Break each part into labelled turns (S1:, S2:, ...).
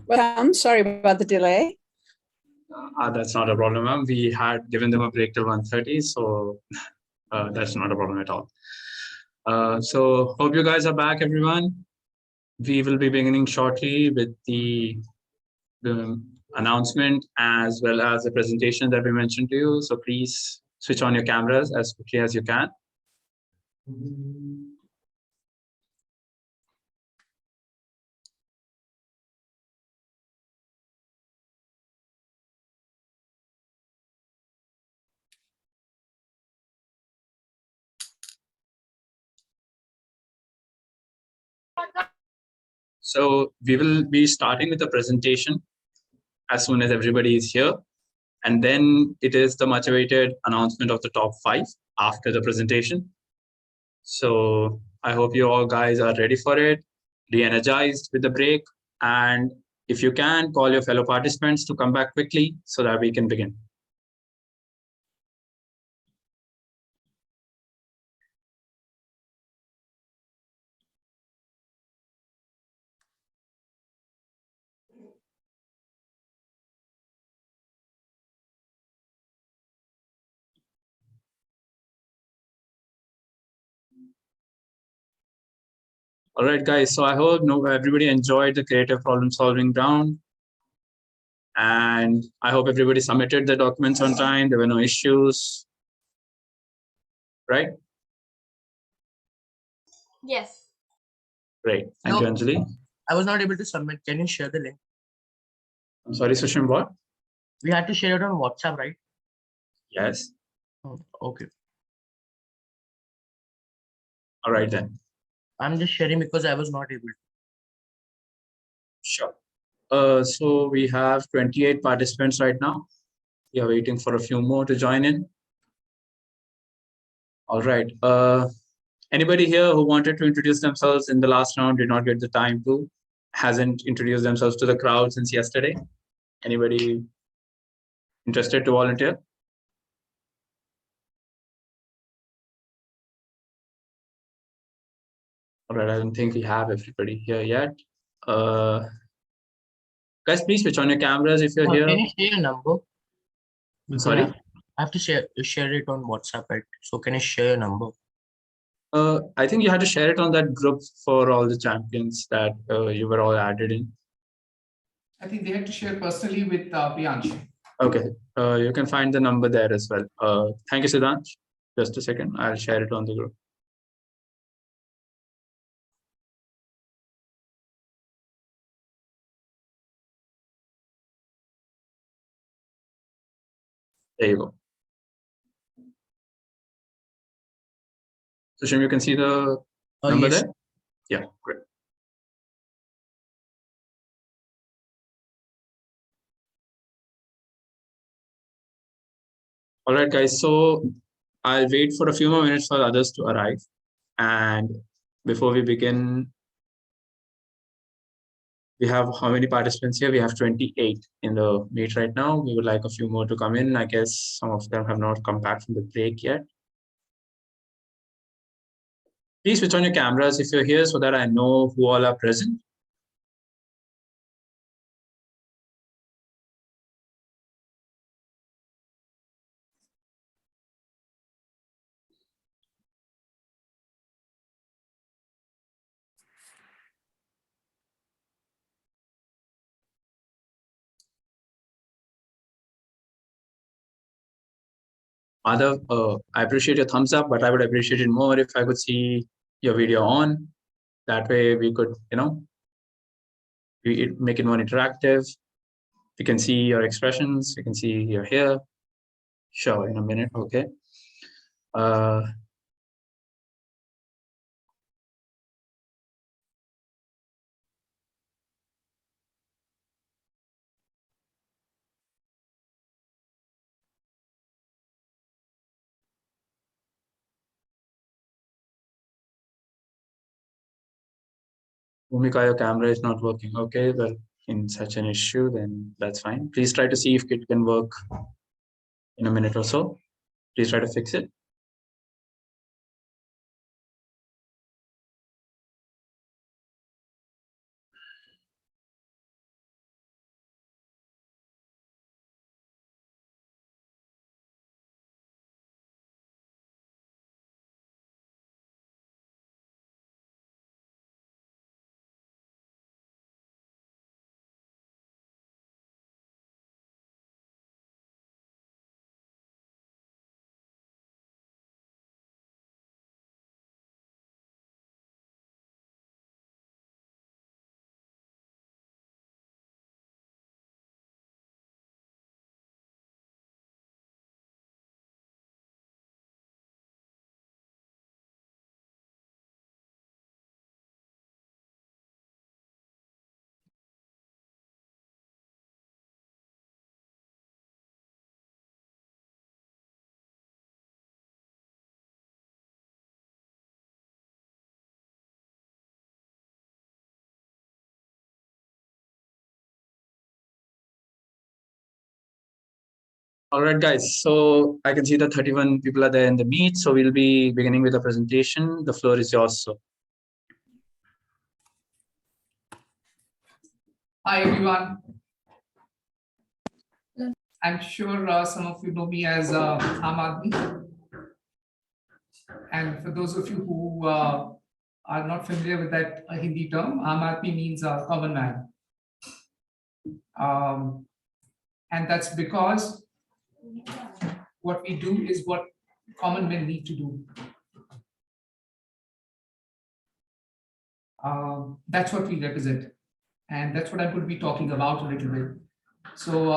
S1: Welcome. Sorry about the delay.
S2: That's not a problem, ma'am. We had given them a break till 1:30, so that's not a problem at all. So hope you guys are back, everyone. We will be beginning shortly with the announcement as well as the presentation that we mentioned to you. So please switch on your cameras as quickly as you can. So we will be starting with the presentation as soon as everybody is here. And then it is the much awaited announcement of the top 5 after the presentation. So I hope you all guys are ready for it, re-energized with the break. And if you can, call your fellow participants to come back quickly so that we can begin. All right, guys. So I hope everybody enjoyed the creative problem solving round. And I hope everybody submitted the documents on time. There were no issues. Right?
S3: Yes.
S2: Great. Thank you, Anjali.
S4: I was not able to submit. Can you share the link?
S2: I'm sorry, Sushim, what?
S4: We had to share it on WhatsApp, right?
S2: Yes.
S4: Oh, okay.
S2: All right, then.
S4: I'm just sharing because I was not able to.
S2: Sure. So we have 28 participants right now. We are waiting for a few more to join in. All right. Anybody here who wanted to introduce themselves in the last round did not get the time to, hasn't introduced themselves to the crowd since yesterday? Anybody interested to volunteer? All right, I don't think we have everybody here yet. Guys, please switch on your cameras if you're here.
S4: Can you share your number? Because
S2: Sorry?
S4: I have to share it on WhatsApp, right? So can you share your number?
S2: I think you had to share it on that group for all the champions that you were all added in.
S5: I think they had to share personally with Priyansh.
S2: Okay, you can find the number there as well. Thank you, Siddhansh. Just a second, I'll share it on the group. There you go. So Shim, you can see the number
S4: yes.
S2: there? Yeah, great. All right, guys. So I'll wait for a few more minutes for others to arrive. And before we begin, we have how many participants here? We have 28 in the meet right now. We would like a few more to come in. I guess some of them have not come back from the break yet. Please switch on your cameras if you're here so that I know who all are present. Madhav, I appreciate your thumbs up, but I would appreciate it more if I could see your video on. That way we could, make it more interactive. We can see your expressions. We can see you're here. Sure, in a minute. Okay. Bhumika, your camera is not working. Okay, well, in such an issue, then that's fine. Please try to see if it can work in a minute or so. Please try to fix it. All right, guys. So I can see that 31 people are there in the meet. So we'll be beginning with a presentation. The floor is yours. So.
S5: Hi, everyone. I'm sure some of you know me as Aam Aadmi. And for those of you who are not familiar with that Hindi term, Aam Aadmi means common man. And that's because what we do is what common men need to do. That's what we represent. And that's what I'm going to be talking about a little bit. So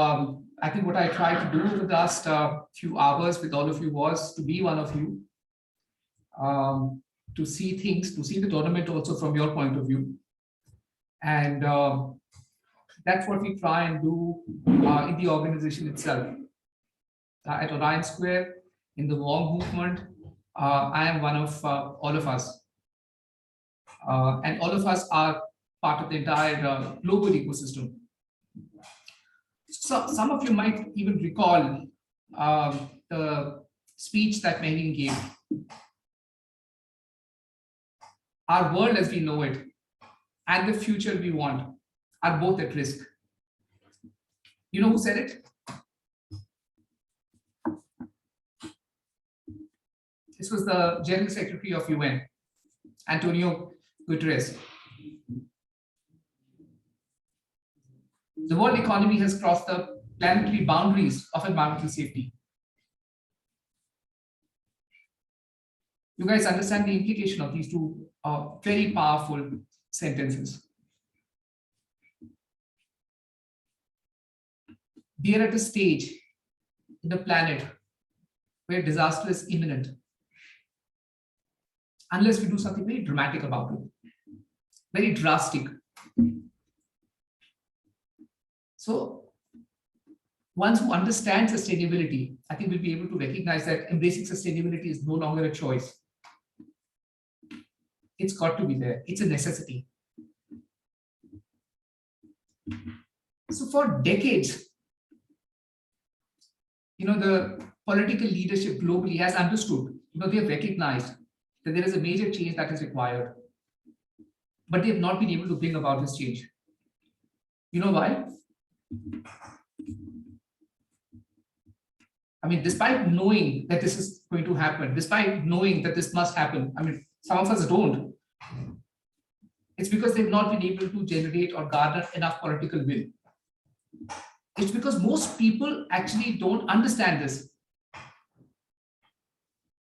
S5: I think what I tried to do over the last few hours with all of you was to be one of you, to see things, to see the tournament also from your point of view. And that's what we try and do in the organization itself. At Orion Square, in the VONG movement, I am one of all of us. And all of us are part of the entire global ecosystem. So some of you might even recall the speech that Mehrin gave. Our world as we know it and the future we want are both at risk. You know who said it? This was the General Secretary of UN, Antonio Guterres. The world economy has crossed the planetary boundaries of environmental safety. You guys understand the implication of these two very powerful sentences. We are at a stage in the planet where disaster is imminent, unless we do something very dramatic about it, very drastic. So once who understand sustainability, I think we'll be able to recognize that embracing sustainability is no longer a choice. It's got to be there. It's a necessity. So for decades, the political leadership globally has understood, they have recognized that there is a major change that is required, but they have not been able to bring about this change. You know why? I mean, despite knowing that this is going to happen, despite knowing that this must happen, I mean, some of us don't. It's because they've not been able to generate or garner enough political will. It's because most people actually don't understand this.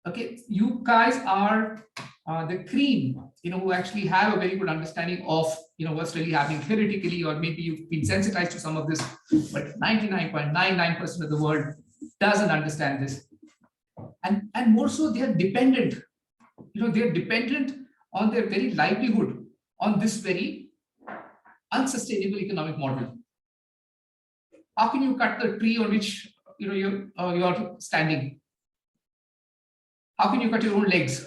S5: Okay, you guys are the cream, who actually have a very good understanding of, what's really happening theoretically, or maybe you've been sensitized to some of this, but 99.99% of the world doesn't understand this. And more so, they are dependent. They are dependent on their very livelihood on this very unsustainable economic model. How can you cut the tree on which you're standing? How can you cut your own legs?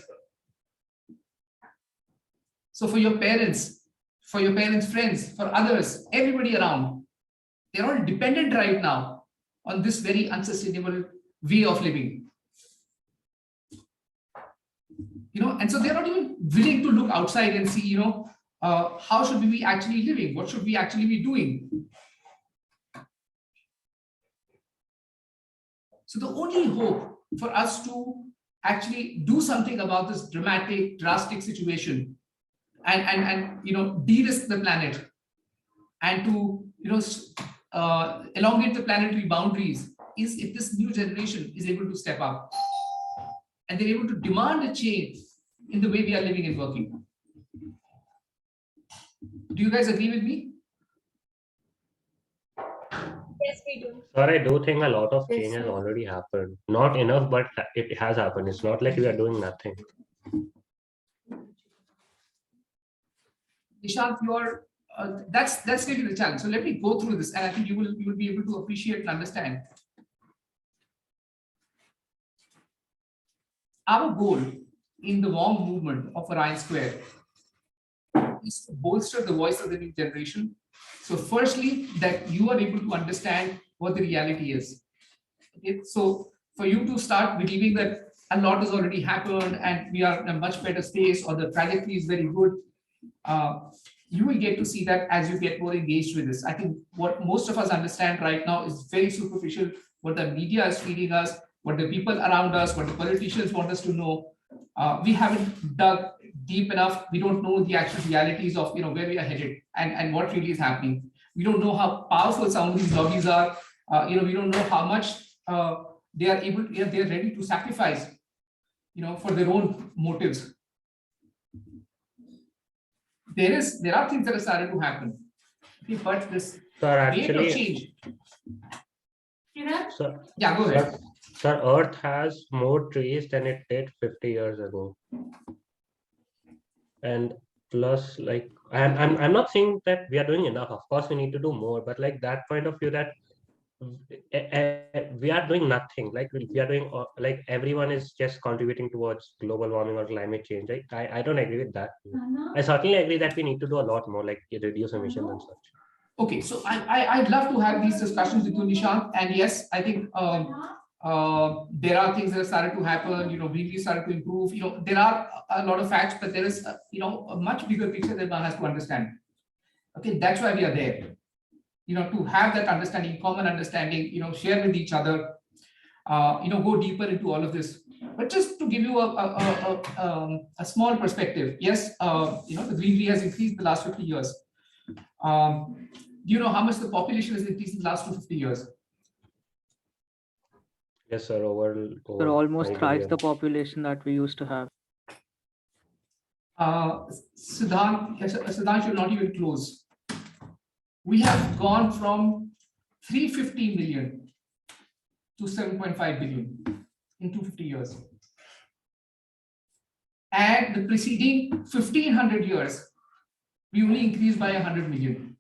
S5: So for your parents' friends, for others, everybody around, they're all dependent right now on this very unsustainable way of living. And so they're not even willing to look outside and see, how should we be actually living? What should we actually be doing? So the only hope for us to actually do something about this drastic situation and de-risk the planet and to elongate the planetary boundaries is if this new generation is able to step up and they're able to demand a change in the way we are living and working. Do you guys agree with me?
S3: Yes, we do.
S6: Sir, I do think a lot of change has already happened. Not enough, but it has happened. It's not like we are doing nothing.
S5: Nishant, that's really the challenge. So let me go through this, and I think you will be able to appreciate and understand. Our goal in the VONG movement of Orion Square is to bolster the voice of the new generation. So firstly, that you are able to understand what the reality is. Okay, so for you to start believing that a lot has already happened and we are in a much better space or the trajectory is very good, you will get to see that as you get more engaged with this. I think what most of us understand right now is very superficial, what the media is feeding us, what the people around us, what the politicians want us to know. We haven't dug deep enough. We don't know the actual realities of where we are headed and what really is happening. We don't know how powerful some of these lobbies are. We don't know how much they are able to, they are ready to sacrifice, for their own motives. There are things that are started to happen. Okay, but this
S6: Sir,
S5: rate of
S6: actually,
S5: change.
S6: sir,
S5: Yeah, go ahead.
S6: sir, Earth has more trees than it did 50 years ago. And plus, like, I'm not saying that we are doing enough. Of course, we need to do more. But like that point of view that we are doing nothing. Like we are doing, like everyone is just contributing towards global warming or climate change. I don't agree with that. I certainly agree that we need to do a lot more, like reduce emissions and such.
S5: Okay, so I'd love to have these discussions with you, Nishant. And yes, I think there are things that have started to happen. Really started to improve. There are a lot of facts, but there is a much bigger picture that one has to understand. Okay, that's why we are there. To have that understanding, common understanding. Share with each other. Go deeper into all of this. But just to give you a small perspective, yes, the greenery has increased the last 50 years. Do you know how much the population has increased in the last 250 years?
S6: Yes, sir. Over
S7: almost
S6: 20
S7: thrice
S6: billion.
S7: the population that we used to have.
S5: Siddhant, you're not even close. We have gone from 350 million to 7.5 billion in 250 years. And the preceding 1500 years, we only increased by 100 million.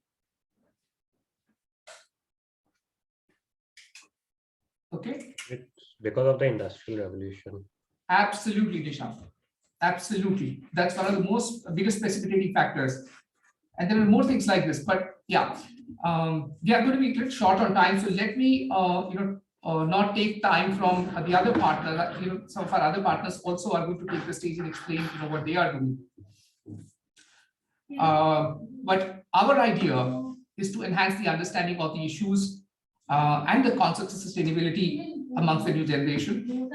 S5: Okay.
S6: It's because of the industrial revolution.
S5: Absolutely, Nishant. Absolutely. That's one of the biggest precipitating factors. And there are more things like this, but yeah, we are going to be a little short on time. So let me, not take time from the other partner. Some of our other partners also are going to take the stage and explain, what they are doing. But our idea is to enhance the understanding of the issues and the concepts of sustainability amongst the new generation,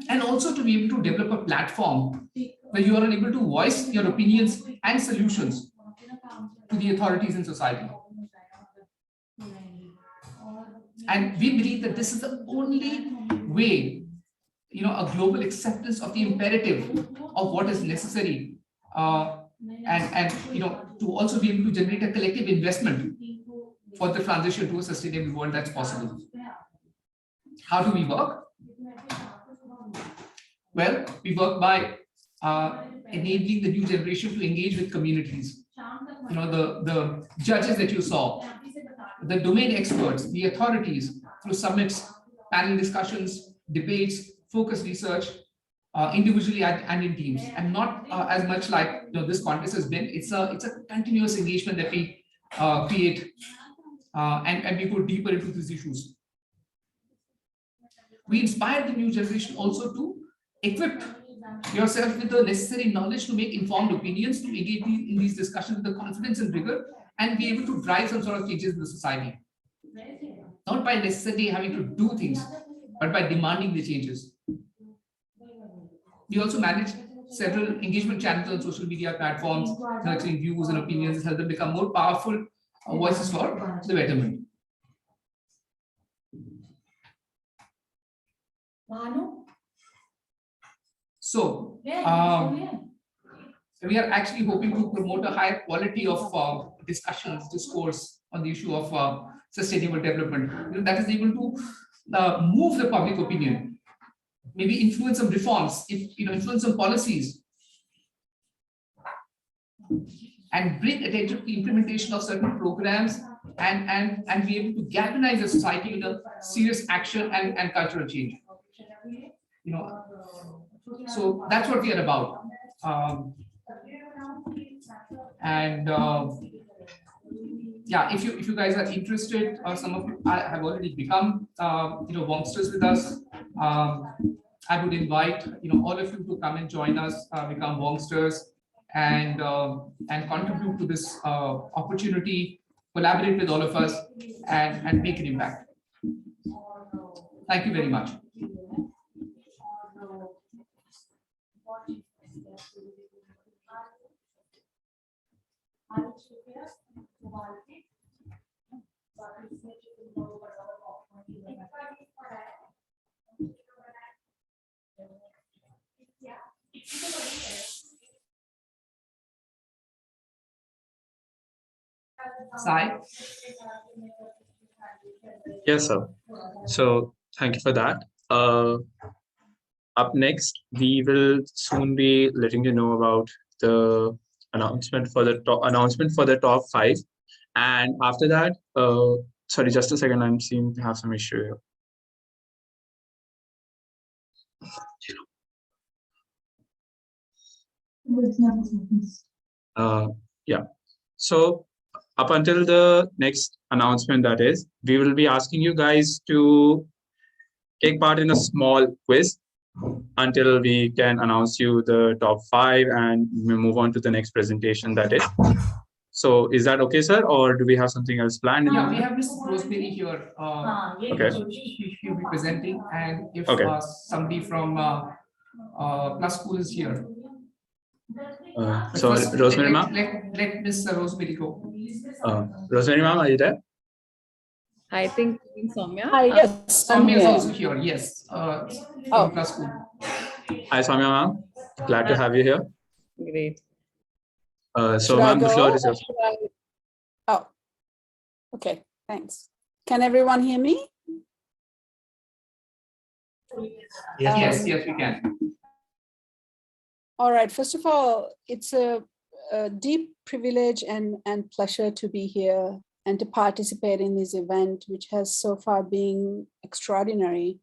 S5: and also to be able to develop a platform where you are able to voice your opinions and solutions to the authorities in society. And we believe that this is the only way, a global acceptance of the imperative of what is necessary, and to also be able to generate a collective investment for the transition to a sustainable world that's possible. How do we work? Well, we work by enabling the new generation to engage with communities. The judges that you saw, the domain experts, the authorities, through summits, panel discussions, debates, focus research, individually and in teams, and not as much like this contest has been. It's a continuous engagement that we create, and we go deeper into these issues. We inspire the new generation also to equip yourself with the necessary knowledge to make informed opinions, to engage in these discussions with the confidence and rigor, and be able to drive some sort of changes in the society. Not by necessarily having to do things, but by demanding the changes. We also manage several engagement channels on social media platforms, nurturing views and opinions, help them become more powerful voices for the betterment. So, we are actually hoping to promote a higher quality of discussions, discourse on the issue of sustainable development. That is able to move the public opinion, maybe influence some reforms, influence some policies, and bring attention to the implementation of certain programs, and be able to galvanize the society with a serious action and cultural change. So that's what we are about. yeah, if you guys are interested, or some of you have already become Wongsters with us, I would invite all of you to come and join us, become Wongsters, and contribute to this opportunity, collaborate with all of us, and make an impact. Thank you very much. Sai?
S2: Yes, sir. So thank you for that. Up next, we will soon be letting you know about the announcement for the top 5. And after that, sorry, just a second, I'm seeing to have some issue here. Yeah. So up until the next announcement, that is, we will be asking you guys to take part in a small quiz until we can announce you the top 5 and we move on to the next presentation, that is. So is that okay, sir? Or do we have something else planned?
S5: Yeah, we have Miss Rosemary here.
S2: Okay.
S5: She'll be presenting, and if
S2: Okay.
S5: somebody from Plus School is here. But
S2: So
S5: first,
S2: Rosemary ma'am?
S5: let Miss Rosemary go.
S2: Rosemary ma'am, are you there?
S8: I think Soumya.
S1: Hi, yes, I'm
S5: Soumya is
S1: here.
S5: also here, yes,
S1: Oh.
S5: from Plus School.
S2: Hi, Soumya ma'am. Glad to have you here.
S8: Great.
S2: So
S1: Should I
S2: ma'am, the
S1: go
S2: floor is
S1: or
S2: yours.
S1: should I- Oh, okay, thanks. Can everyone hear me?
S5: Yes, yes, we can.
S1: All right, first of all, it's a deep privilege and pleasure to be here and to participate in this event, which has so far been extraordinary.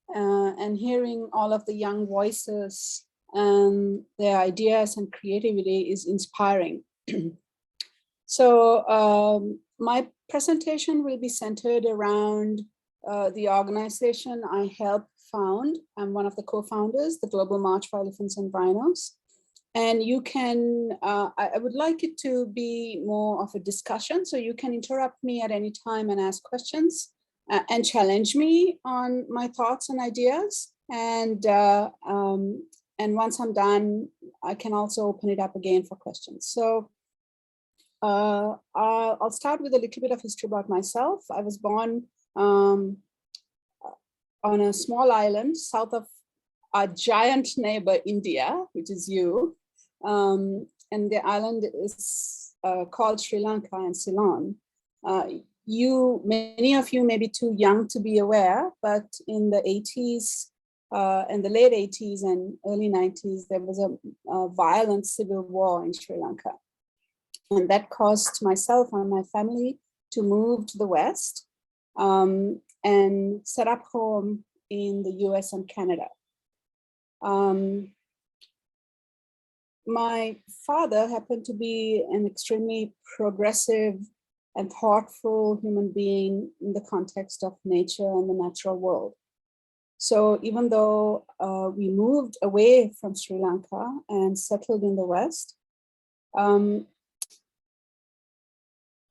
S1: And hearing all of the young voices and their ideas and creativity is inspiring. So my presentation will be centered around the organization I helped found. I'm one of the co-founders, the Global March for Elephants and Rhinos. And you can, I would like it to be more of a discussion, so you can interrupt me at any time and ask questions and challenge me on my thoughts and ideas. And once I'm done, I can also open it up again for questions. So I'll start with a little bit of history about myself. I was born on a small island south of our giant neighbor, India, which is you. And the island is called Sri Lanka and Ceylon. Many of you may be too young to be aware, but in the 80s, in the late 80s and early 90s, there was a violent civil war in Sri Lanka. And that caused myself and my family to move to the West and set up home in the US and Canada. My father happened to be an extremely progressive and thoughtful human being in the context of nature and the natural world. So even though we moved away from Sri Lanka and settled in the West,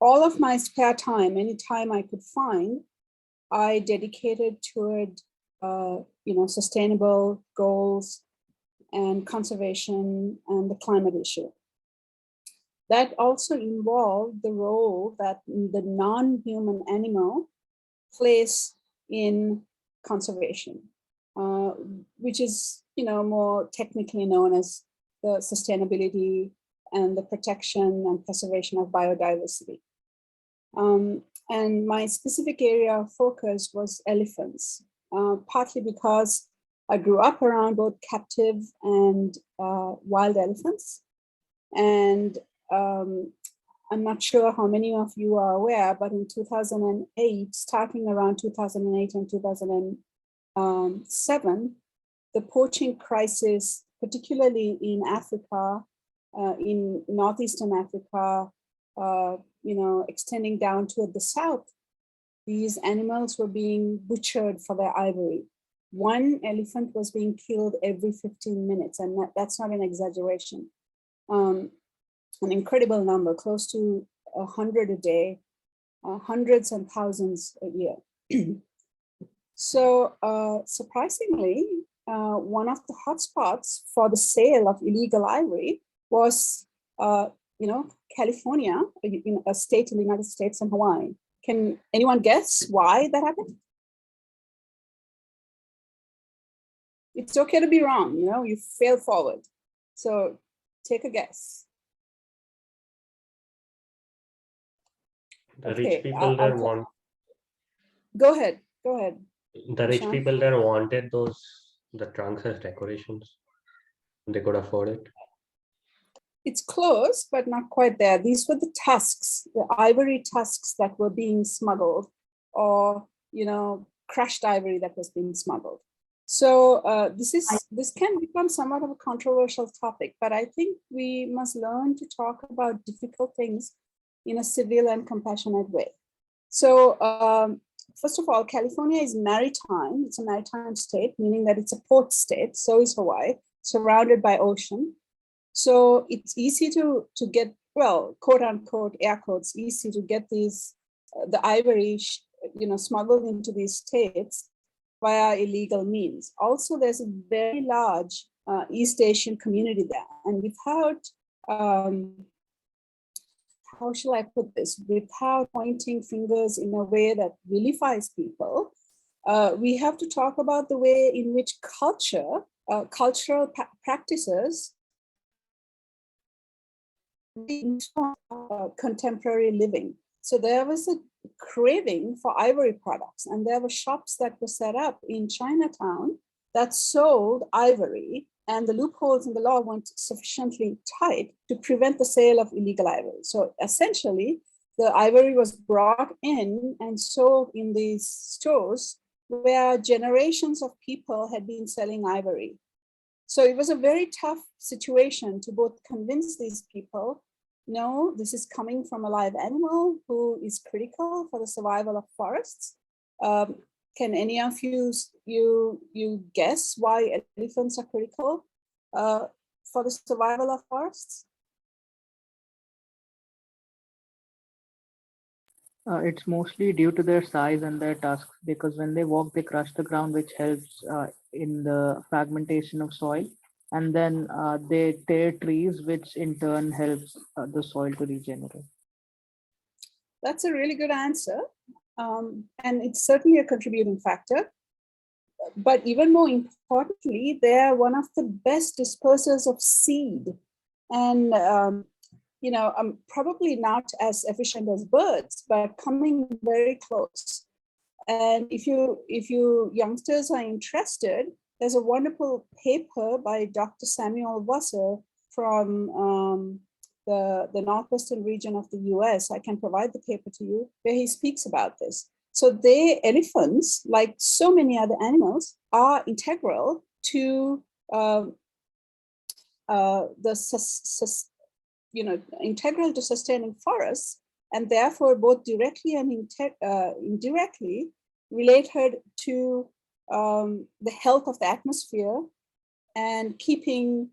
S1: all of my spare time, any time I could find, I dedicated toward sustainable goals and conservation and the climate issue. That also involved the role that the non-human animal plays in conservation, which is more technically known as the sustainability and the protection and preservation of biodiversity. And my specific area of focus was elephants, partly because I grew up around both captive and wild elephants. And I'm not sure how many of you are aware, but in 2008, starting around 2008 and 2007, the poaching crisis, particularly in Africa, in Northeastern Africa, extending down toward the south, these animals were being butchered for their ivory. One elephant was being killed every 15 minutes, and that's not an exaggeration. An incredible number, close to 100 a day, hundreds and thousands a year. So surprisingly, one of the hotspots for the sale of illegal ivory was, California, a state in the United States, and Hawaii. Can anyone guess why that happened? It's okay to be wrong, you fail forward. So take a guess.
S6: The
S1: Okay,
S6: rich people there
S1: I'll go ahead.
S6: the rich
S1: Ishan?
S6: people there wanted the trunks as decorations. They could afford it.
S1: It's close, but not quite there. These were the tusks, the ivory tusks that were being smuggled, or crushed ivory that was being smuggled. So this can become somewhat of a controversial topic, but I think we must learn to talk about difficult things in a civil and compassionate way. So first of all, California is maritime. It's a maritime state, meaning that it's a port state. So is Hawaii, surrounded by ocean. So it's easy to get, well, quote unquote, air quotes, easy to get these, the ivory, smuggled into these states via illegal means. Also, there's a very large East Asian community there. And without, how shall I put this? Without pointing fingers in a way that vilifies people, we have to talk about the way in which cultural practices contemporary living. So there was a craving for ivory products, and there were shops that were set up in Chinatown that sold ivory, and the loopholes in the law weren't sufficiently tight to prevent the sale of illegal ivory. So essentially, the ivory was brought in and sold in these stores where generations of people had been selling ivory. So it was a very tough situation to both convince these people, no, this is coming from a live animal who is critical for the survival of forests. Can any of you guess why elephants are critical for the survival of forests?
S7: It's mostly due to their size and their tusks, because when they walk, they crush the ground, which helps in the fragmentation of soil. And then they tear trees, which in turn helps the soil to regenerate.
S1: That's a really good answer. And it's certainly a contributing factor. But even more importantly, they're one of the best dispersers of seed. And probably not as efficient as birds, but coming very close. And if you youngsters are interested, there's a wonderful paper by Dr. Samuel Wasser from the northwestern region of the US. I can provide the paper to you, where he speaks about this. So elephants, like so many other animals, are integral to integral to sustaining forests, and therefore both directly and indirectly related to the health of the atmosphere and keeping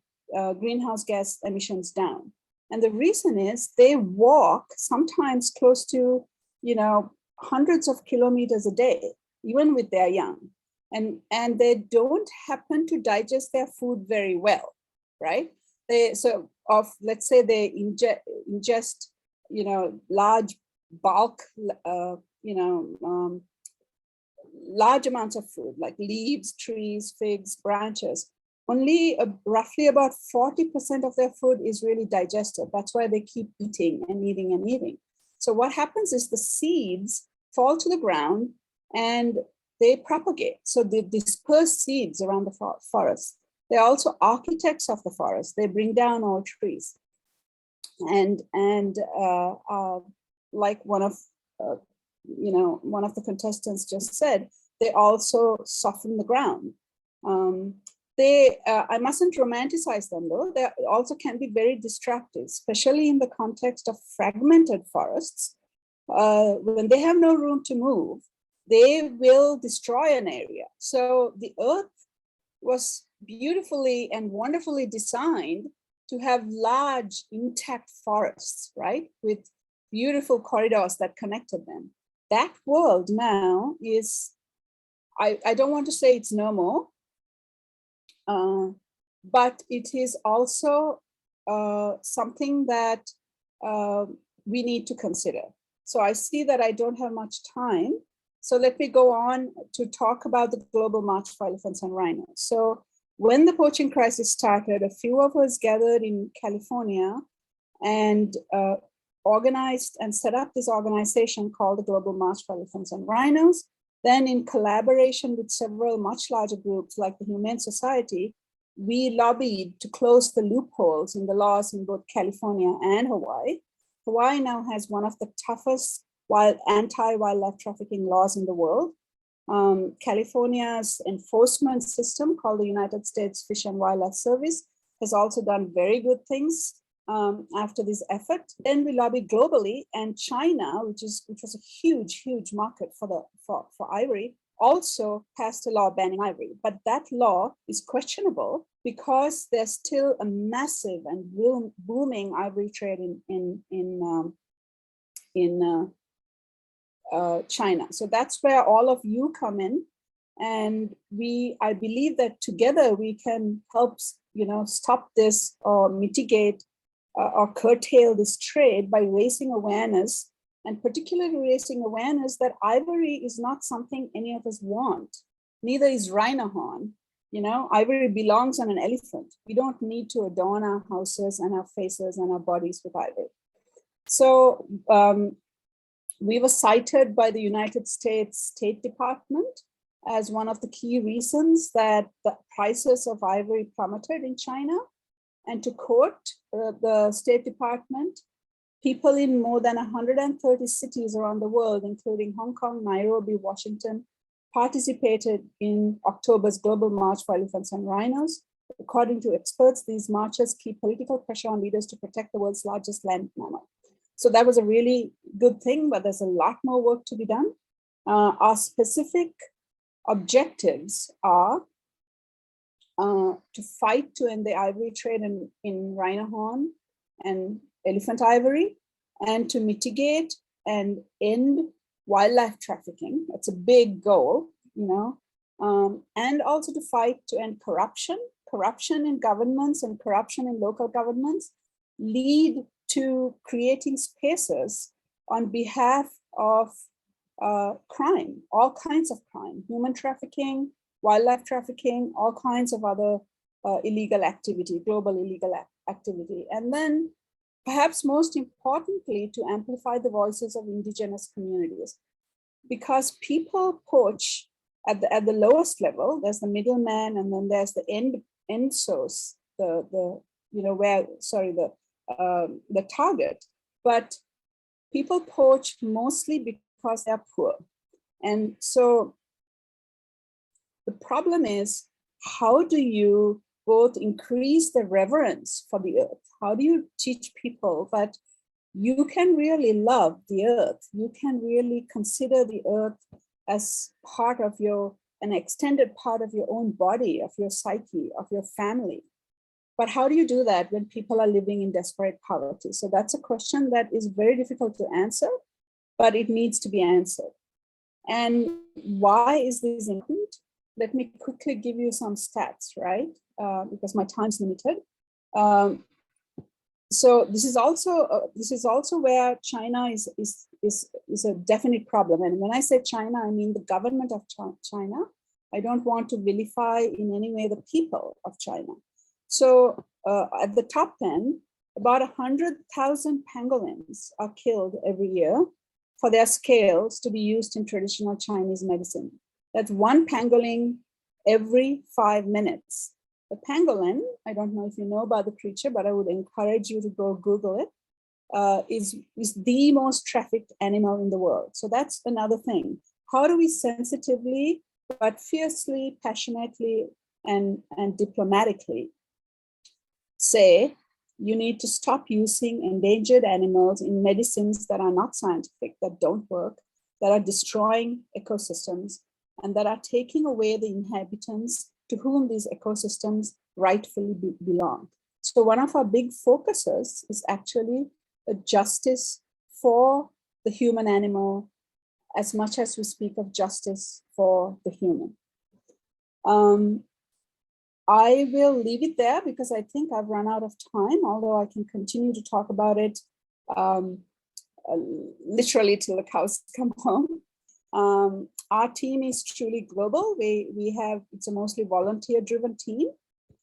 S1: greenhouse gas emissions down. And the reason is they walk sometimes close to, hundreds of kilometers a day, even with their young. And they don't happen to digest their food very well, right? Let's say they ingest, large bulk, large amounts of food like leaves, trees, figs, branches. Only roughly about 40% of their food is really digested. That's why they keep eating and eating and eating. So what happens is the seeds fall to the ground and they propagate. So they disperse seeds around the forest. They're also architects of the forest. They bring down all trees. And like one of the contestants just said, they also soften the ground. I mustn't romanticize them though. They also can be very destructive, especially in the context of fragmented forests. When they have no room to move, they will destroy an area. So the earth was beautifully and wonderfully designed to have large intact forests, right? With beautiful corridors that connected them. That world now is, I don't want to say it's no more, but it is also something that we need to consider. So I see that I don't have much time. So let me go on to talk about the Global March for Elephants and Rhinos. So when the poaching crisis started, a few of us gathered in California and organized and set up this organization called the Global March for Elephants and Rhinos. Then in collaboration with several much larger groups like the Humane Society, we lobbied to close the loopholes in the laws in both California and Hawaii. Hawaii now has one of the toughest anti-wildlife trafficking laws in the world. California's enforcement system called the United States Fish and Wildlife Service has also done very good things after this effort. Then we lobbied globally, and China, which was a huge market for ivory, also passed a law banning ivory. But that law is questionable because there's still a massive and booming ivory trade in China. So that's where all of you come in, and I believe that together we can help, stop this or mitigate or curtail this trade by raising awareness, and particularly raising awareness that ivory is not something any of us want. Neither is rhino horn. Ivory belongs on an elephant. We don't need to adorn our houses and our faces and our bodies with ivory. So we were cited by the United States State Department as one of the key reasons that the prices of ivory plummeted in China. And to quote the State Department, people in more than 130 cities around the world, including Hong Kong, Nairobi, Washington, participated in October's Global March for Elephants and Rhinos. According to experts, these marches keep political pressure on leaders to protect the world's largest land mammal. So that was a really good thing, but there's a lot more work to be done. Our specific objectives are to fight to end the ivory trade in rhino horn and elephant ivory, and to mitigate and end wildlife trafficking. That's a big goal, and also to fight to end corruption in governments and corruption in local governments lead to creating spaces on behalf of crime, all kinds of crime, human trafficking, wildlife trafficking, all kinds of other illegal activity, global illegal activity. And then perhaps most importantly, to amplify the voices of indigenous communities, because people poach at the lowest level. There's the middleman, and then there's the end source, the target. But people poach mostly because they're poor. And so the problem is, how do you both increase the reverence for the earth? How do you teach people that you can really love the earth? You can really consider the earth as part of an extended part of your own body, of your psyche, of your family. But how do you do that when people are living in desperate poverty? So that's a question that is very difficult to answer, but it needs to be answered. And why is this important? Let me quickly give you some stats, right? Because my time's limited. So this is also where China is a definite problem. And when I say China, I mean the government of China. I don't want to vilify in any way the people of China. So at the top end, about 100,000 pangolins are killed every year for their scales to be used in traditional Chinese medicine. That's one pangolin every 5 minutes. The pangolin, I don't know if you know about the creature, but I would encourage you to go Google it, is the most trafficked animal in the world. So that's another thing. How do we sensitively, but fiercely, passionately and diplomatically say, you need to stop using endangered animals in medicines that are not scientific, that don't work, that are destroying ecosystems, and that are taking away the inhabitants to whom these ecosystems rightfully belong. So one of our big focuses is actually a justice for the human animal as much as we speak of justice for the human. I will leave it there because I think I've run out of time, although I can continue to talk about it literally till the cows come home. Our team is truly global. It's a mostly volunteer-driven team,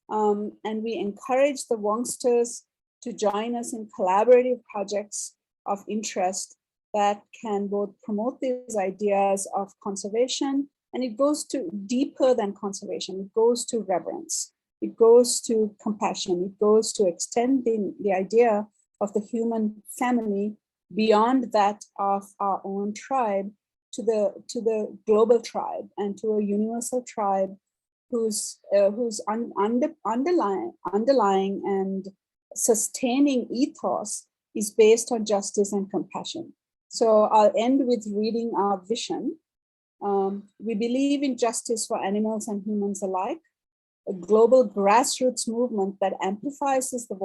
S1: and we encourage the Wongsters to join us in collaborative projects of interest that can both promote these ideas of conservation, and it goes to deeper than conservation. It goes to reverence. It goes to compassion. It goes to extend the idea of the human family beyond that of our own tribe to the global tribe and to a universal tribe whose underlying and sustaining ethos is based on justice and compassion. So I'll end with reading our vision. We believe in justice for animals and humans alike, a global grassroots movement that amplifies the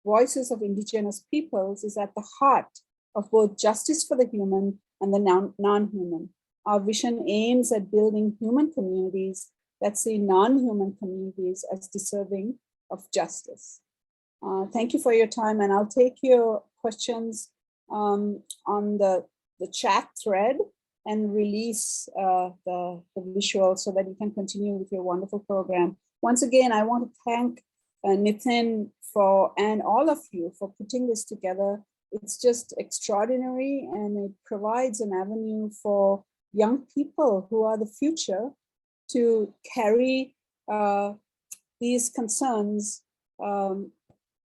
S1: voices of indigenous peoples is at the heart of both justice for the human and the non-human. Our vision aims at building human communities that see non-human communities as deserving of justice. Thank you for your time, and I'll take your questions on the chat thread and release the visual so that you can continue with your wonderful program. Once again, I want to thank Nitin and all of you for putting this together. It's just extraordinary, and it provides an avenue for young people who are the future to carry these concerns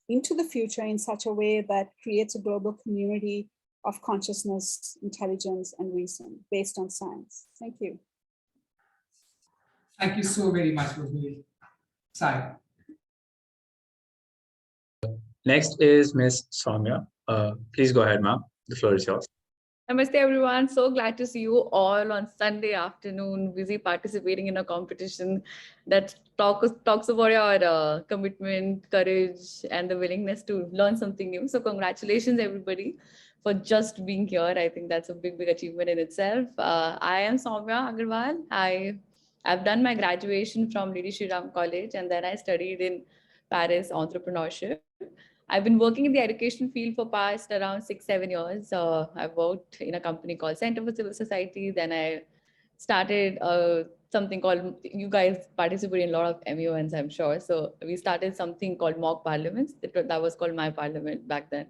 S1: into the future in such a way that creates a global community of consciousness, intelligence, and reason based on science. Thank you.
S5: Thank you so very much, Rosemary. Sai.
S2: Next is Ms. Soumya. Please go ahead, ma'am. The floor is yours.
S8: Namaste, everyone. So glad to see you all on Sunday afternoon, busy participating in a competition that talks about your commitment, courage, and the willingness to learn something new. So congratulations, everybody, for just being here. I think that's a big, big achievement in itself. I am Soumya Agarwal. I've done my graduation from Lady Shri Ram College, and then I studied in Paris entrepreneurship. I've been working in the education field for past around 6-7 years. I've worked in a company called Center for Civil Society. Then I started something called, you guys participate in a lot of MUNs, I'm sure. So we started something called mock parliaments. That was called My Parliament back then.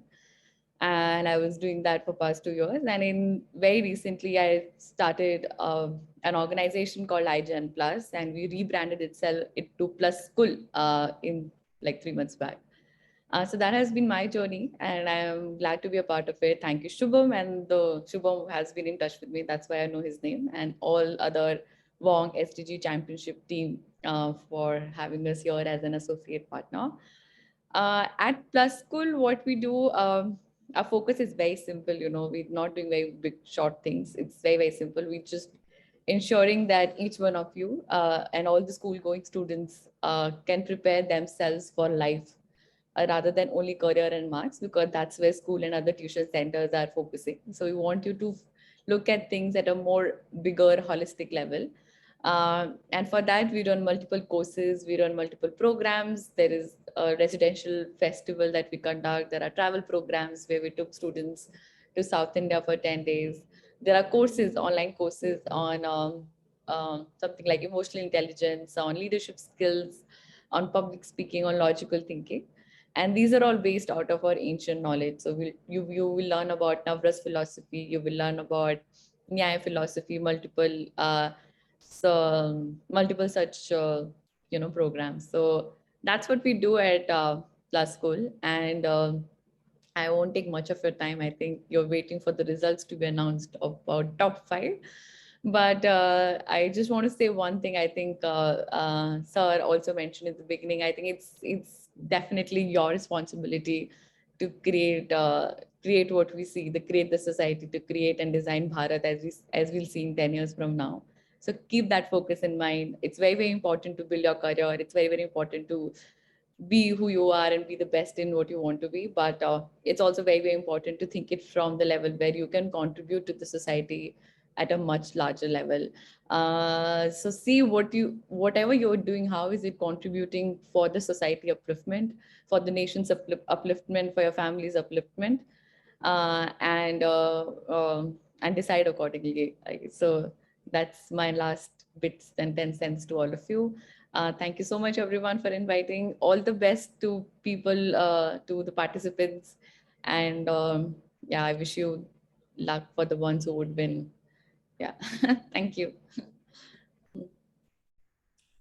S8: And I was doing that for past 2 years. And very recently, I started an organization called iGen Plus, and we rebranded it to Plus School in like 3 months back. So that has been my journey, and I'm glad to be a part of it. Thank you, Shubham, and Shubham has been in touch with me. That's why I know his name, and all other VONG SDG Championship team for having us here as an associate partner. At Plus School, what we do, our focus is very simple. We're not doing very big, short things. It's very, very simple. We just ensuring that each one of you and all the school-going students can prepare themselves for life rather than only career and marks, because that's where school and other tuition centers are focusing. So we want you to look at things at a more bigger, holistic level. And for that, we run multiple courses, we run multiple programs. There is a residential festival that we conduct. There are travel programs where we took students to South India for 10 days. There are courses, online courses on something like emotional intelligence, on leadership skills, on public speaking, on logical thinking. And these are all based out of our ancient knowledge. So you will learn about Navras philosophy, you will learn about Nyaya philosophy, multiple such programs. So that's what we do at Plus School. And I won't take much of your time. I think you're waiting for the results to be announced about top 5. But I just want to say one thing. I think Sir also mentioned at the beginning. I think it's definitely your responsibility to create what we see, to create the society, to create and design Bharat as we'll see in 10 years from now. So keep that focus in mind. It's very, very important to build your career. It's very, very important to be who you are and be the best in what you want to be. But it's also very, very important to think it from the level where you can contribute to the society at a much larger level. So see whatever you're doing, how is it contributing for the society upliftment, for the nation's upliftment, for your family's upliftment, uh, and uh, and decide accordingly. So that's my last bits and 10 cents to all of you. Thank you so much, everyone, for inviting. All the best to people, to the participants. And yeah, I wish you luck for the ones who would win. Yeah, thank you.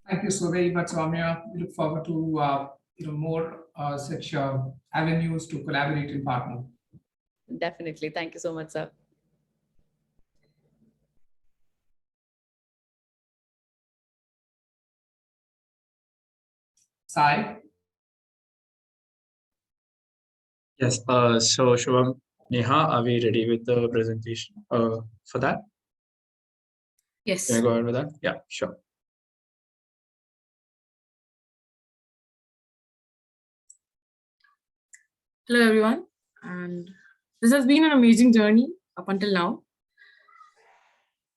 S5: Thank you so very much, Soumya. We look forward to more such avenues to collaborate and partner.
S8: Definitely. Thank you so much, sir.
S5: Sai?
S2: Yes. So Shubham, Neha, are we ready with the presentation for that?
S3: Yes.
S2: Can I go ahead with that? Yeah, sure.
S3: Hello, everyone. And this has been an amazing journey up until now.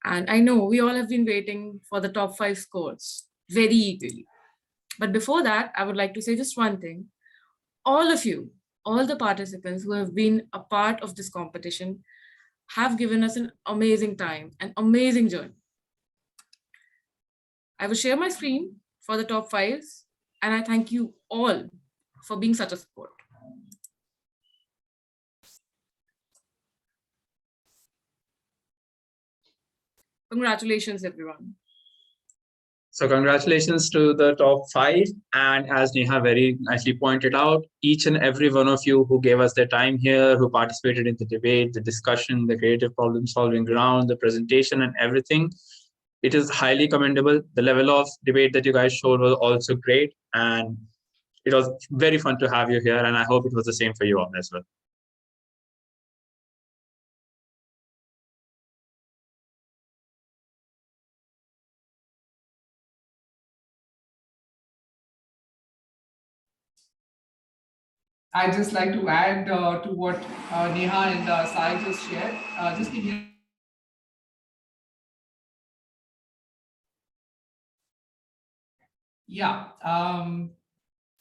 S3: And I know we all have been waiting for the top 5 scores very eagerly. But before that, I would like to say just one thing. All of you, all the participants who have been a part of this competition have given us an amazing time, an amazing journey. I will share my screen for the top 5s, and I thank you all for being such a support. Congratulations, everyone.
S2: So congratulations to the top 5. And as Neha very nicely pointed out, each and every one of you who gave us their time here, who participated in the debate, the discussion, the creative problem solving round, the presentation and everything, it is highly commendable. The level of debate that you guys showed was also great. And it was very fun to have you here. And I hope it was the same for you all as well.
S5: I'd just like to add to what Neha and Sai just shared. Just give me yeah.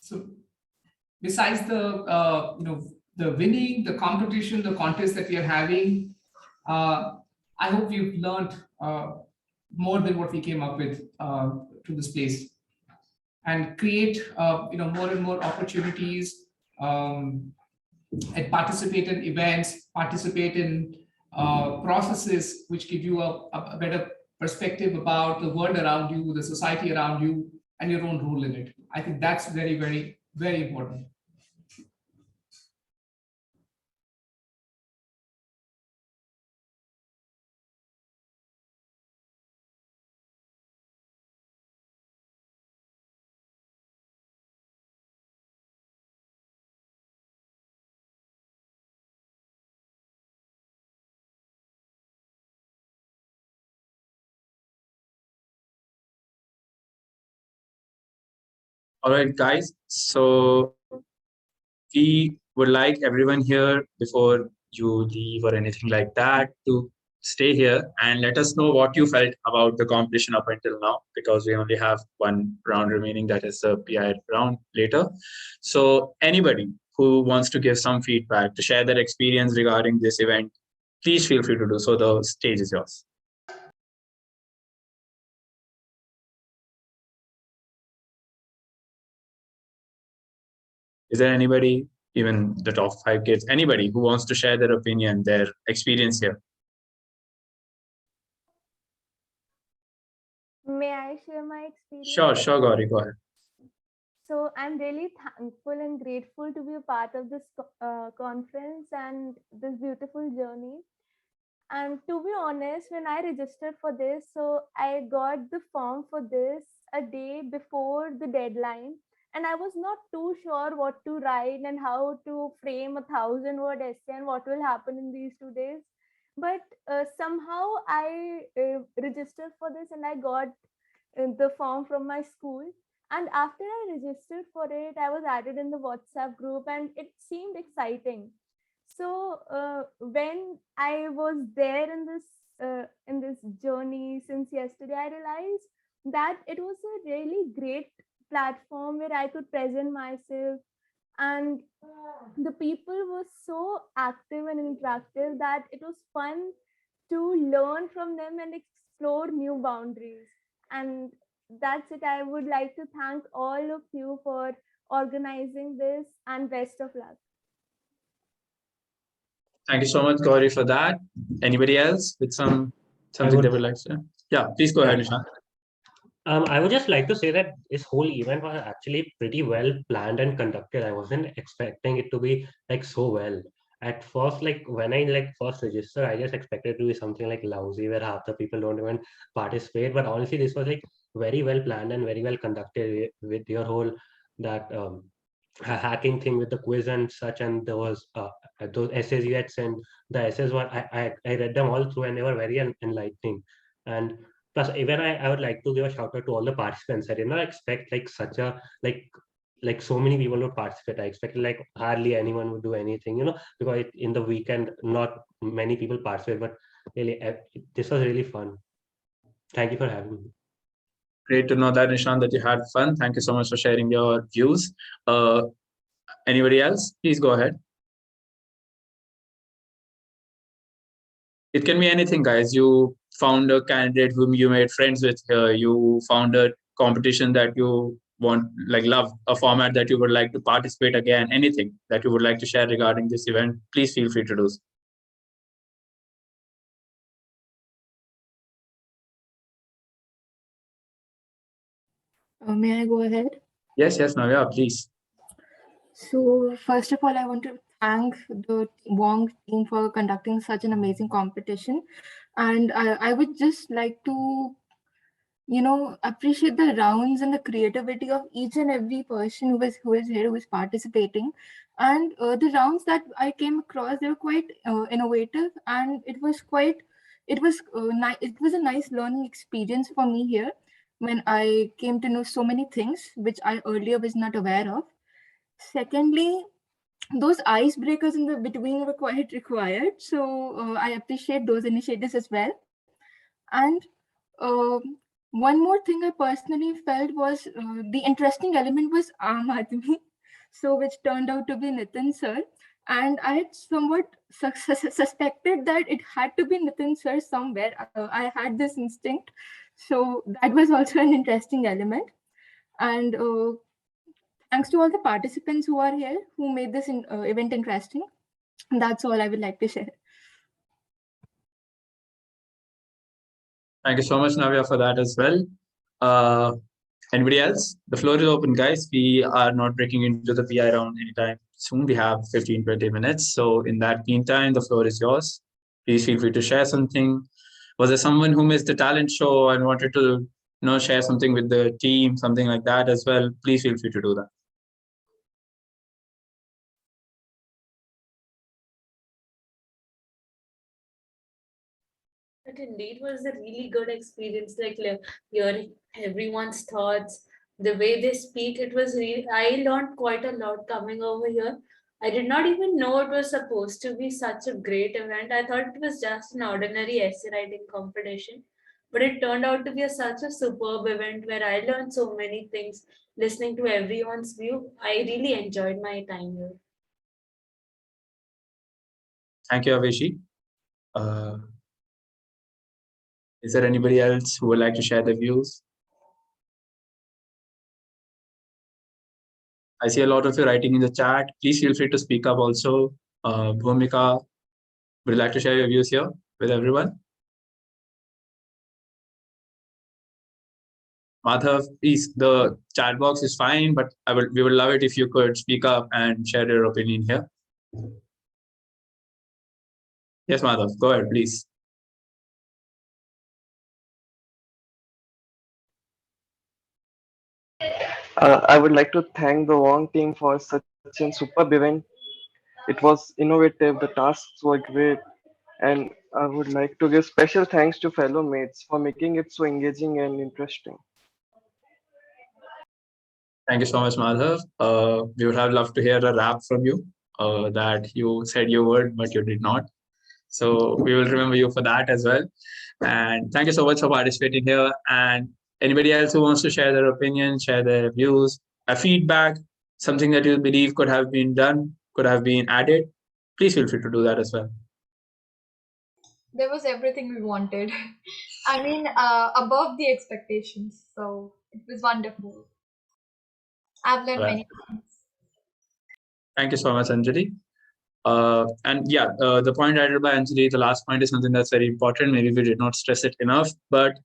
S5: So besides the winning, the competition, the contest that we are having, I hope you've learned more than what we came up with to this place, and create more and more opportunities, and participate in events, participate in processes which give you a better perspective about the world around you, the society around you, and your own role in it. I think that's very, very, very important.
S2: All right, guys. So we would like everyone here, before you leave or anything like that, to stay here and let us know what you felt about the competition up until now, because we only have one round remaining, that is the PI round later. So anybody who wants to give some feedback, to share their experience regarding this event, please feel free to do so. The stage is yours. Is there anybody, even the top 5 kids, anybody who wants to share their opinion, their experience here?
S9: May I share my experience?
S2: Sure, Gauri, go ahead.
S9: So I'm really thankful and grateful to be a part of this conference and this beautiful journey. And to be honest, when I registered for this, so I got the form for this a day before the deadline. And I was not too sure what to write and how to frame 1,000-word essay and what will happen in these 2 days. But somehow I registered for this and I got the form from my school. And after I registered for it, I was added in the WhatsApp group and it seemed exciting. So when I was there in this journey since yesterday, I realized that it was a really great platform where I could present myself, and the people were so active and interactive that it was fun to learn from them and explore new boundaries. And that's it. I would like to thank all of you for organizing this, and best of luck.
S2: Thank you so much, Gauri, for that. Anybody else with something they would like to say? Yeah, please go ahead, Nishant.
S6: I would just like to say that this whole event was actually pretty well planned and conducted. I wasn't expecting it to be like so well. At first, like when I first registered, I just expected it to be something like lousy where half the people don't even participate. But honestly, this was like very well planned and very well conducted with your whole that hacking thing with the quiz and such. And there was those essays you had sent. The essays were I read them all through and they were very enlightening. And plus, even I would like to give a shout out to all the participants. I did not expect like such a like so many people would participate. I expected like hardly anyone would do anything, because in the weekend not many people participate. But really, this was really fun. Thank you for having me.
S2: Great to know that, Nishant, that you had fun. Thank you so much for sharing your views. Anybody else? Please go ahead. It can be anything, guys. You found a candidate whom you made friends with here. You found a competition that you love, a format that you would like to participate again, anything that you would like to share regarding this event, please feel free to do so.
S10: May I go ahead?
S2: Yes, Navya, please.
S10: So first of all, I want to thank the VONG team for conducting such an amazing competition. And I would just like to, appreciate the rounds and the creativity of each and every person who is here, who is participating. And the rounds that I came across, they were quite innovative, and it was a nice learning experience for me here when I came to know so many things which I earlier was not aware of. Secondly, those icebreakers in the between were quite required. So I appreciate those initiatives as well. And one more thing I personally felt was the interesting element was Aam Aadmi, so which turned out to be Nitin sir. And I had somewhat suspected that it had to be Nitin sir somewhere. I had this instinct. So that was also an interesting element. And thanks to all the participants who are here, who made this event interesting. That's all I would like to share.
S2: Thank you so much, Navya, for that as well. Anybody else? The floor is open, guys. We are not breaking into the PI round anytime soon. We have 15-20 minutes. So in that meantime, the floor is yours. Please feel free to share something. Was there someone who missed the talent show and wanted to share something with the team, something like that as well? Please feel free to do that.
S11: It indeed was a really good experience, like hearing everyone's thoughts, the way they speak. It was really, I learned quite a lot coming over here. I did not even know it was supposed to be such a great event. I thought it was just an ordinary essay writing competition, but it turned out to be such a superb event where I learned so many things, listening to everyone's view. I really enjoyed my time here.
S2: Thank you, Aveshi. Is there anybody else who would like to share their views? I see a lot of you writing in the chat. Please feel free to speak up also. Bhumika, would you like to share your views here with everyone? Madhav, please, the chat box is fine, but we would love it if you could speak up and share your opinion here. Yes, Madhav, go ahead, please.
S12: I would like to thank the VONG team for such a superb event. It was innovative, the tasks were great, and I would like to give special thanks to fellow mates for making it so engaging and interesting.
S2: Thank you so much, Madhav. We would have loved to hear a rap from you that you said you would, but you did not. So we will remember you for that as well. And thank you so much for participating here. And anybody else who wants to share their opinion, share their views, a feedback, something that you believe could have been done, could have been added, please feel free to do that as well.
S13: There was everything we wanted. I mean, above the expectations. So it was wonderful. I've learned
S2: Well,
S13: many things.
S2: thank you so much, Anjali. And yeah, the point added by Anjali, the last point is something that's very important. Maybe we did not stress it enough, but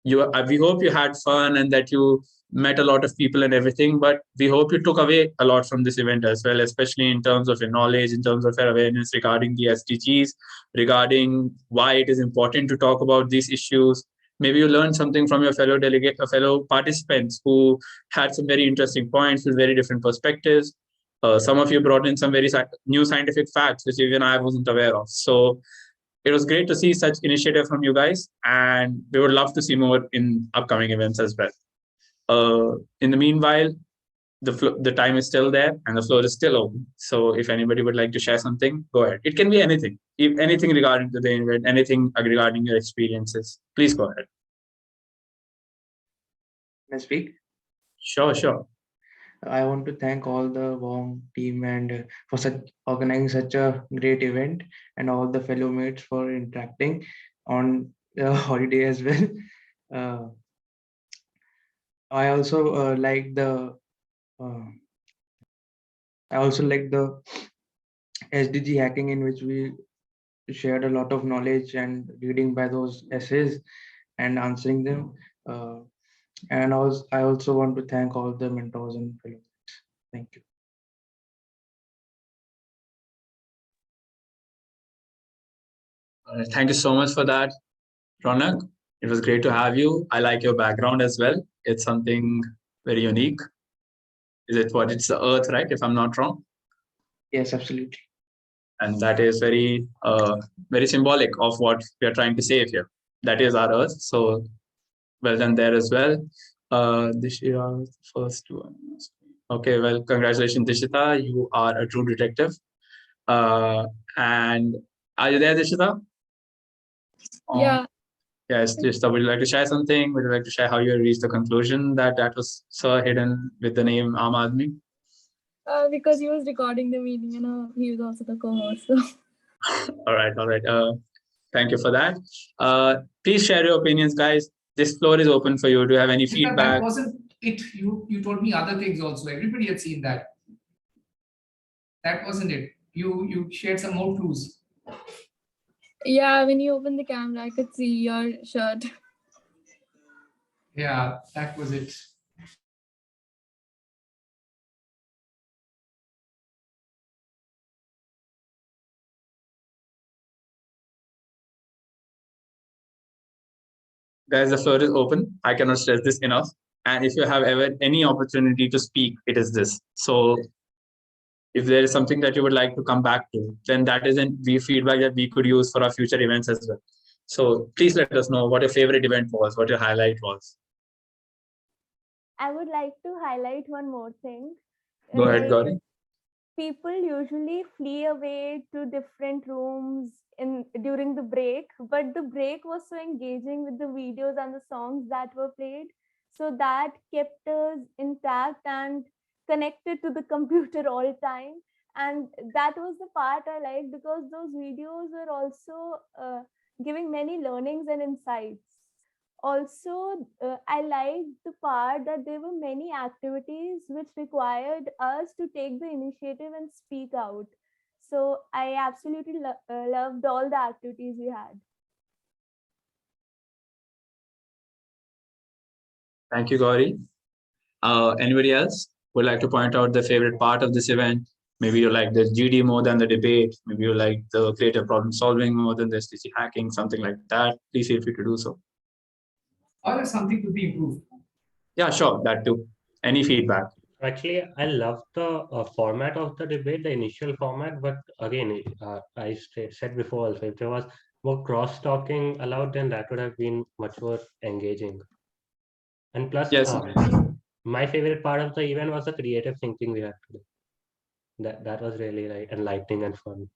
S2: we hope you had fun and that you met a lot of people and everything, but we hope you took away a lot from this event as well, especially in terms of your knowledge, in terms of your awareness regarding the SDGs, regarding why it is important to talk about these issues. Maybe you learned something from your fellow delegate, fellow participants who had some very interesting points with very different perspectives. Some of you brought in some very new scientific facts, which even I wasn't aware of. So it was great to see such initiative from you guys, and we would love to see more in upcoming events as well. In the meanwhile, the time is still there and the floor is still open. So if anybody would like to share something, go ahead. It can be anything, if anything regarding to the event, anything regarding your experiences. Please go ahead.
S4: Can I speak?
S2: Sure, sure.
S4: I want to thank all the VONG team and for organizing such a great event, and all the fellow mates for interacting on the holiday as well. Uh, I also like the SDG hacking, in which we shared a lot of knowledge and reading by those essays and answering them. And I also want to thank all the mentors and fellows. Thank you.
S2: Thank you so much for that, Ronak. It was great to have you. I like your background as well. It's something very unique. Is it what? It's the earth, right? If I'm not wrong.
S4: Yes, absolutely.
S2: And that is very, very symbolic of what we are trying to save here. That is our earth. So well done there as well. Dishita, first one. Okay, well, congratulations, Dishita. You are a true detective. And are you there, Dishita?
S8: Yeah.
S2: Yes, Dishita, would you like to share something? Would you like to share how you reached the conclusion that that was so hidden with the name Aam Aadmi?
S8: Because he was recording the meeting and he was also the co-host. So.
S2: All right, all right. Thank you for that. Please share your opinions, guys. This floor is open for you. Do you have any feedback?
S5: That wasn't it. You told me other things also. Everybody had seen that. That wasn't it. You shared some more clues.
S8: Yeah, when you opened the camera, I could see your shirt.
S5: Yeah, that was it.
S2: Guys, the floor is open. I cannot stress this enough. And if you have ever any opportunity to speak, it is this. So if there is something that you would like to come back to, then that is the feedback that we could use for our future events as well. So please let us know what your favorite event was, what your highlight was.
S9: I would like to highlight one more thing.
S2: Go ahead, Gauri.
S9: People usually flee away to different rooms during the break, but the break was so engaging with the videos and the songs that were played, so that kept us intact and connected to the computer all time. And that was the part I liked, because those videos were also giving many learnings and insights. Also, I liked the part that there were many activities which required us to take the initiative and speak out. So I absolutely loved all the activities we had.
S2: Thank you, Gauri. Anybody else would like to point out the favorite part of this event? Maybe you like the GD more than the debate. Maybe you like the creative problem solving more than the SDG hacking, something like that. Please feel free to do so.
S5: Or something could be improved.
S2: Yeah, sure, that too. Any feedback?
S6: Actually, I love the format of the debate, the initial format, but again, I said before also, if there was more cross-talking allowed, then that would have been much more engaging. And plus,
S2: Yes.
S6: my favorite part of the event was the creative thinking we had to do. That was really enlightening and fun.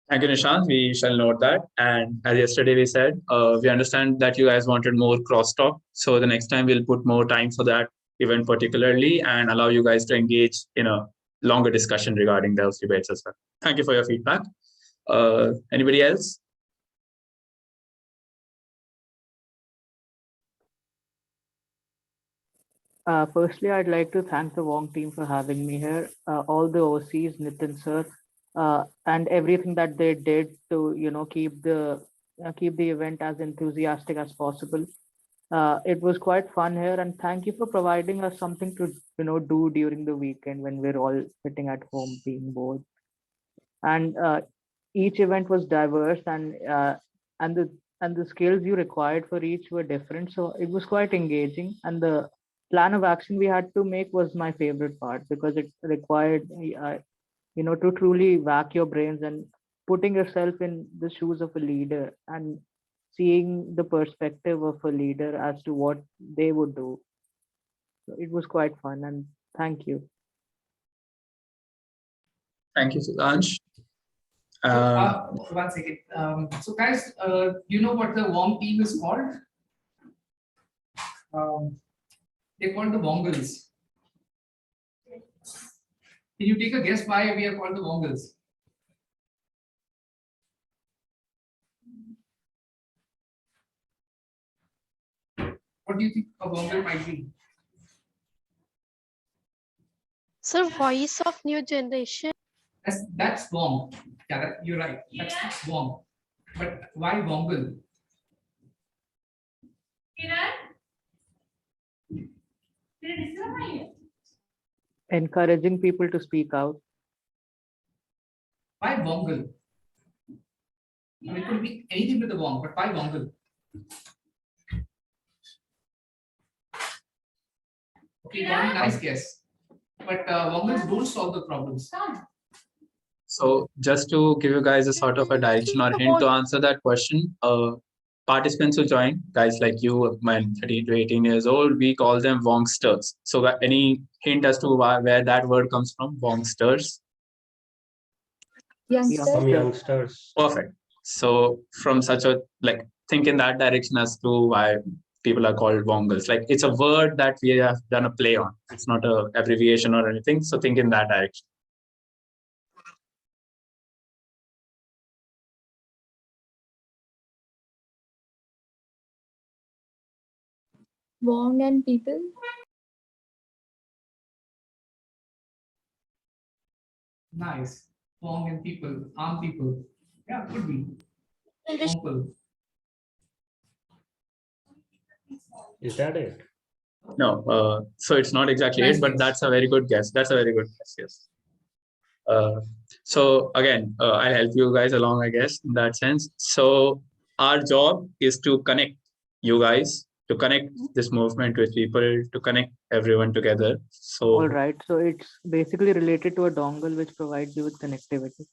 S2: Thank you, Nishant. We shall note that. And as yesterday we said, we understand that you guys wanted more crosstalk. So the next time we'll put more time for that event particularly and allow you guys to engage in a longer discussion regarding those debates as well. Thank you for your feedback. Anybody else?
S7: Firstly, I'd like to thank the Wong team for having me here. All the OCs, Nitin sir, and everything that they did to keep the event as enthusiastic as possible. It was quite fun here, and thank you for providing us something to do during the weekend when we're all sitting at home being bored. And each event was diverse, and the skills you required for each were different, so it was quite engaging. And the plan of action we had to make was my favorite part, because it required to truly whack your brains and putting yourself in the shoes of a leader and seeing the perspective of a leader as to what they would do. So it was quite fun, and thank you.
S2: Thank you, Sudhansh.
S5: One second. So guys, you know what the Wong team is called? They're called the Wongles. Can you take a guess why we are called the Wongles? What do you think a Wongle might be?
S14: Sir, voice of new generation.
S5: That's Wong. Yeah, you're right. That's Wong. But why Wongle?
S7: Encouraging people to speak out.
S5: Why Wongle? I mean, it could be anything with the Wong, but why Wongle? Okay, nice guess. But Wongles don't solve the problems.
S2: So just to give you guys a sort of a direction or hint to answer that question, participants who join, guys like you, 13 to 18 years old, we call them Wongsters. So any hint as to where that word comes from, Wongsters?
S6: From youngsters.
S2: Perfect. So from such a, think in that direction as to why people are called Wongles. It's a word that we have done a play on. It's not an abbreviation or anything. So think in that direction.
S15: Wong and people.
S5: Nice. Wong and people, arm people. Yeah, could be. Wongple.
S6: Is that it?
S2: No, so it's not exactly it, but that's a very good guess. That's a very good guess, yes. So again, I'll help you guys along, I guess, in that sense. So our job is to connect you guys, to connect this movement with people, to connect everyone together. So
S7: all right, so it's basically related to a dongle which provides you with connectivity.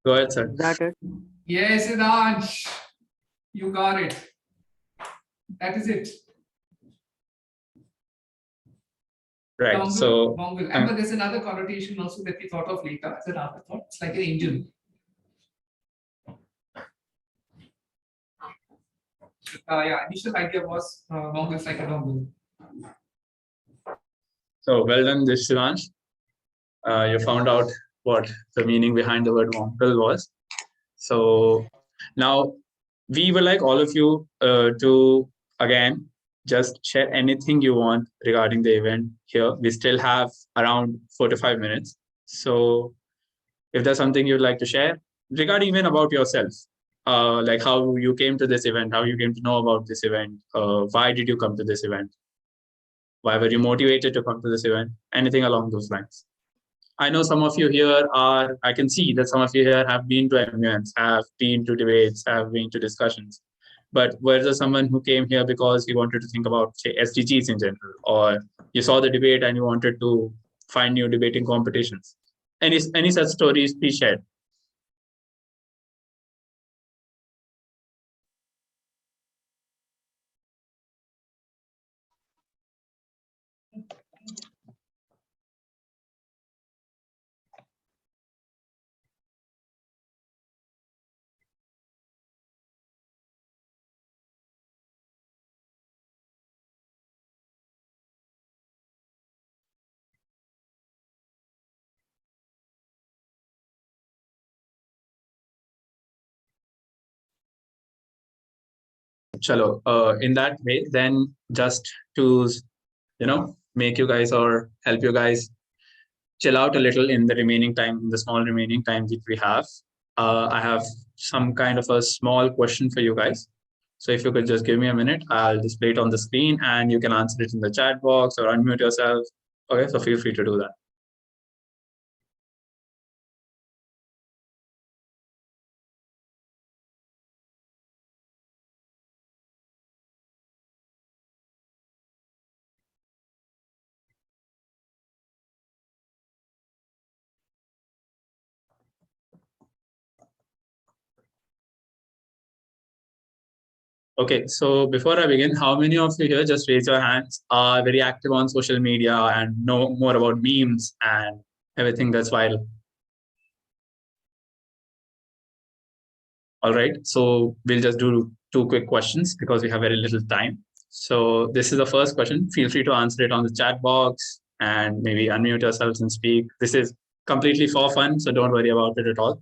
S2: Go ahead, sir.
S7: Is that it?
S5: Yes, Siddhansh, you got it. That is it.
S2: Right.
S5: Dongle,
S2: so
S5: dongle. And but there's another connotation also that we thought of later as an afterthought. It's like an angel. Yeah, initial idea was dongle is like a dongle.
S2: So well done, Siddhansh. You found out what the meaning behind the word Wongle was. So now we would like all of you to again just share anything you want regarding the event here. We still have around 4 to 5 minutes. So if there's something you'd like to share regarding even about yourself, like how you came to this event, how you came to know about this event, why did you come to this event? Why were you motivated to come to this event? Anything along those lines. I know some of you here I can see that some of you here have been to MUNs, have been to debates, have been to discussions. but were there someone who came here because you wanted to think about, say, SDGs in general, or you saw the debate and you wanted to find new debating competitions? Any such stories, please share. Chalo, in that way, then just to, make you guys or help you guys chill out a little in the remaining time, in the small remaining time that we have, I have some kind of a small question for you guys. So if you could just give me a minute, I'll display it on the screen and you can answer it in the chat box or unmute yourself. Okay, so feel free to do that. Okay, so before I begin, how many of you here, just raise your hands, are very active on social media and know more about memes and everything that's viral? All right, so we'll just do 2 quick questions because we have very little time. So this is the first question. Feel free to answer it on the chat box and maybe unmute yourselves and speak. This is completely for fun, so don't worry about it at all.